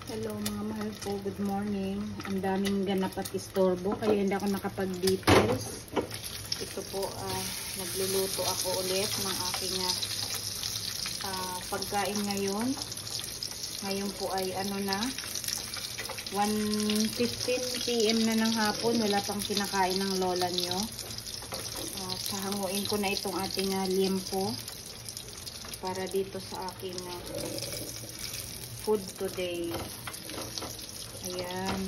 Hello mga mahal ko, good morning. Ang daming ganap at istorbo kaya hindi ako nakapag-details. Ito po, nagluluto ako ulit ng aking pagkain ngayon. Ngayon po ay 1:15 PM na ng hapon. Wala pang kinakain ng lola nyo. Sahanguin ko na itong ating liempo para dito sa aking food today. Ayan.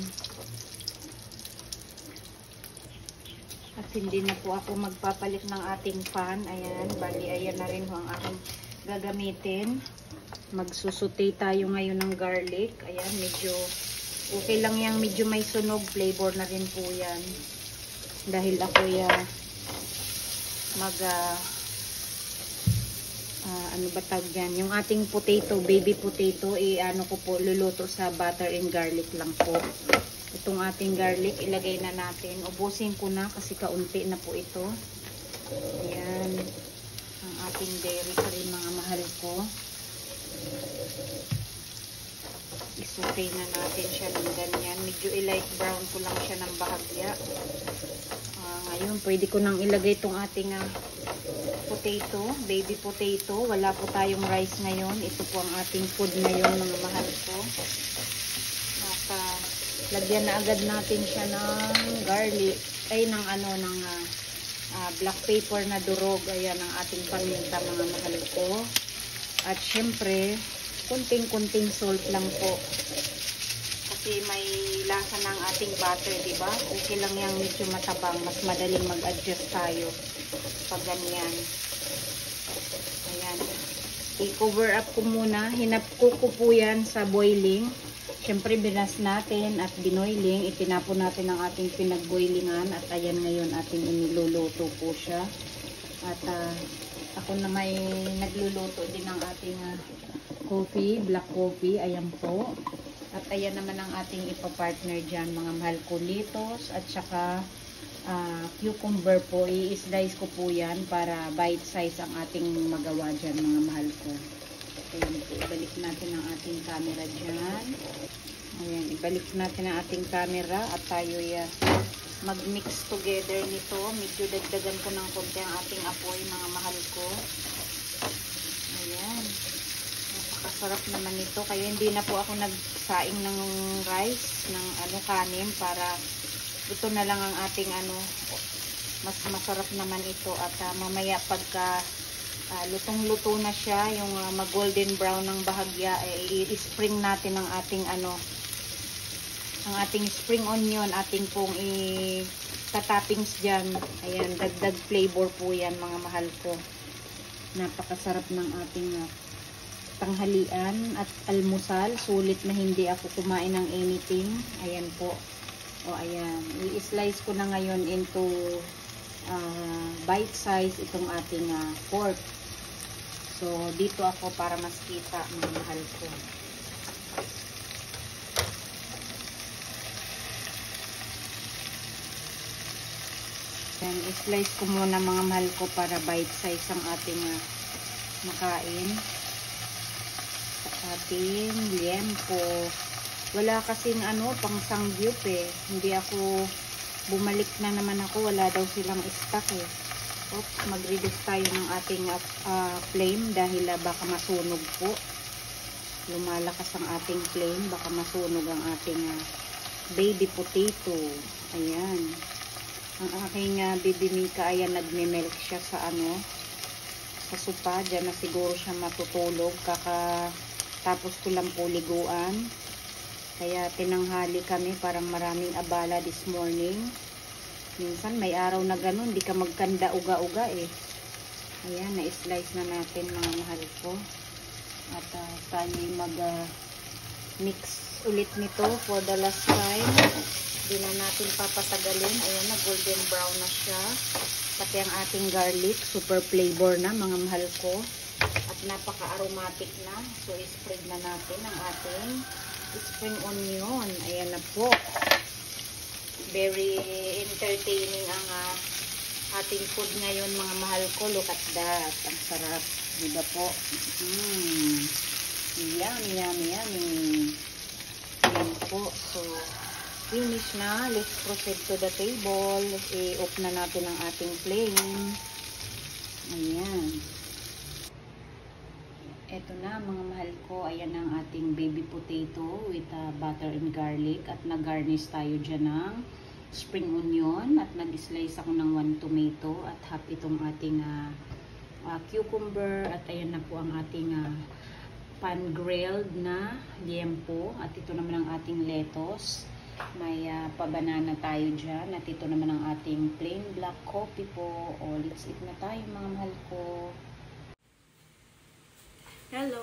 At hindi na po ako magpapalit ng ating pan. Ayan. Bali, ayan na rin ho ang aking gagamitin. Magsusute tayo ngayon ng garlic. Ayan, medyo okay lang yan. Medyo may sunog. Flavor na rin po yan. Dahil ako ano ba tawag yan? Yung ating potato, baby potato, ano ko po, luluto sa butter and garlic lang po. Itong ating garlic, ilagay na natin. Ubusin ko na kasi kaunti na po ito. Ayan. Ang ating dairy cream, mga mahal ko. Isute na natin siya ng ganyan. Medyo i-light brown ko lang siya ng bahagya. Ngayon, pwede ko nang ilagay itong ating potato, baby potato. Wala po tayong rice ngayon. Ito po ang ating food ngayon, mga mahal ko. Lagyan na agad natin siya ng garlic, ng black pepper na durog. Ayan ang ating paminta, mga mahal ko. At syempre, kunting-kunting salt lang po. Kasi may lasa ng ating butter, diba? Okay lang yung medyo matabang. Mas madaling mag-adjust tayo pag ganyan. Ayan. I-cover up ko muna. Hinapko ko po yan sa boiling. Siyempre, binas natin at binoiling. Itinapon natin ang ating pinag-boilingan. At ayan ngayon ating iniluluto po siya. At ako na may nagluluto din ng ating coffee, black coffee. Ayan po. At ayan naman ang ating ipapartner dyan, mga mahal ko, litos at saka cucumber po. I-slice ko po yan para bite size ang ating magawa dyan, mga mahal ko. Ayan po, ibalik natin ang ating camera dyan. Ayan, ibalik natin ang ating camera at tayo mag-mix together nito. Medyo dagdagan ko ng konti ang ating apoy, mga mahal ko. Ayan. Napakasarap naman ito. Kaya hindi na po ako nagsaing ng rice, ng kanin, para ito na lang ang ating mas masarap naman ito. At mamaya pagka lutong-luto na siya, yung mag-golden brown ng bahagya, i-spring natin ang ating ang ating spring onion, ating pong i-toppings dyan. Ayan, dagdag flavor po yan, mga mahal ko. Napakasarap ng ating tanghalian at almusal. Sulit na hindi ako kumain ng anything. Ayan po. O ayan. I-slice ko na ngayon into bite size itong ating pork. So, dito ako para mas kita, mga mahal ko. Ayan, i-slice ko muna, mga mahal ko, para bite size ang ating makain. Ating liempo. Wala kasing pang sangyup Hindi ako bumalik na naman ako. Wala daw silang stock Oops, mag-reduce tayo ng ating flame dahil baka masunog po. Lumalakas ang ating flame, baka masunog ang ating baby potato. Ayan. Ang aking baby Mika, ayan, nagme-milk siya sa sa sopa. Diyan na siguro siya matutulog. Tapos ko lang po liguan. Kaya tinanghali kami, parang maraming abala this morning. Minsan may araw na ganun, di ka magkanda uga-uga Ayan, na-slice na natin, mga mahal ko. At tayo'y mag-mix ulit nito for the last time. Di na natin papatagalin. Ayan na, golden brown na siya. Pati ang ating garlic, super flavor na, mga mahal ko. At napaka-aromatic na. So, i-spread na natin ang ating spring onion. Ayan na po. Very entertaining ang ating food ngayon, mga mahal ko. Look at that. Ang sarap. Diba po? Yummy, yummy, yummy. finish na, let's proceed to the table. I-off na natin ang ating flame. Ayan. Ito na mga mahal ko, ayan ang ating baby potato with butter and garlic. At nag-garnish tayo dyan ng spring onion. At nag-slice ako ng 1 tomato. At half itong ating cucumber. At ayan na po ang ating pan-grilled na liempo. At ito naman ang ating lettuce. May pa-banana tayo dyan. At ito naman ang ating plain black coffee po. O, let's eat na tayo mga mahal ko. Hello,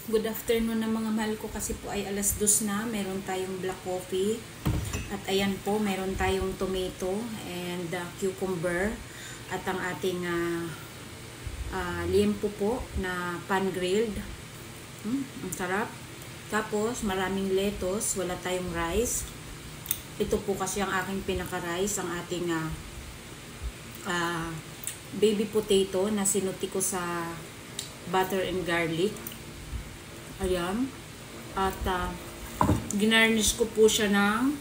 good afternoon na mga mahal ko, kasi po ay alas 2 na. Meron tayong black coffee. At ayan po, meron tayong tomato and cucumber. At ang ating liempo po na pan-grilled. Ang sarap. Tapos maraming lettuce, wala tayong rice. Ito po kasi ang aking pinaka-rice, ang ating baby potato na sinuti ko sa butter and garlic. Ayan. At ginarnish ko po siya ng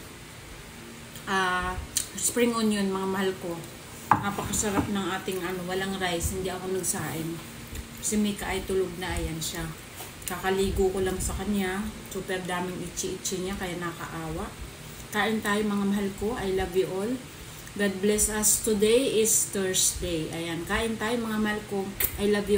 spring onion mga mahal ko. Napakasarap ng ating walang rice. Hindi ako nagsain. Si Mika ay tulog na. Ayan siya. Kakaligo ko lang sa kanya. Super daming itchy-itchy niya kaya nakaawa. Kain tayo mga mahal ko. I love you all. God bless us. Today is Thursday. Ayan. Kain tayo mga mahal ko. I love you.